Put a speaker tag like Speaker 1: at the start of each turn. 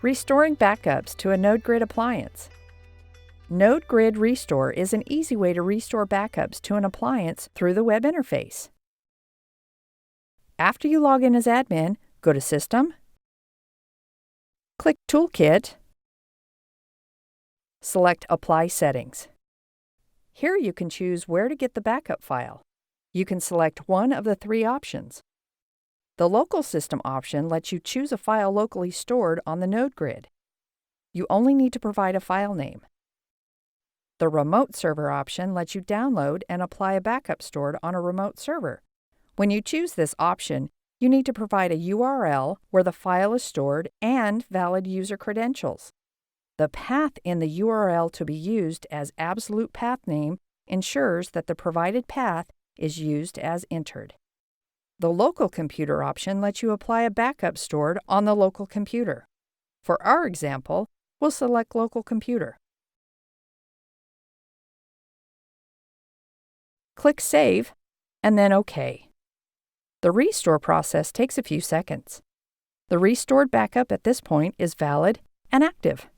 Speaker 1: Restoring backups to a Nodegrid appliance. Nodegrid Restore is an easy way to restore backups to an appliance through the web interface. After you log in as admin, go to System, click Toolkit, select Apply Settings. Here you can choose where to get the backup file. You can select one of the three options. The Local System option lets you choose a file locally stored on the Nodegrid. You only need to provide a file name. The Remote Server option lets you download and apply a backup stored on a remote server. When you choose this option, you need to provide a URL where the file is stored and valid user credentials. The path in the URL to be used as absolute path name ensures that the provided path is used as entered. The Local Computer option lets you apply a backup stored on the local computer. For our example, we'll select Local Computer. Click Save, and then OK. The restore process takes a few seconds. The restored backup at this point is valid and active.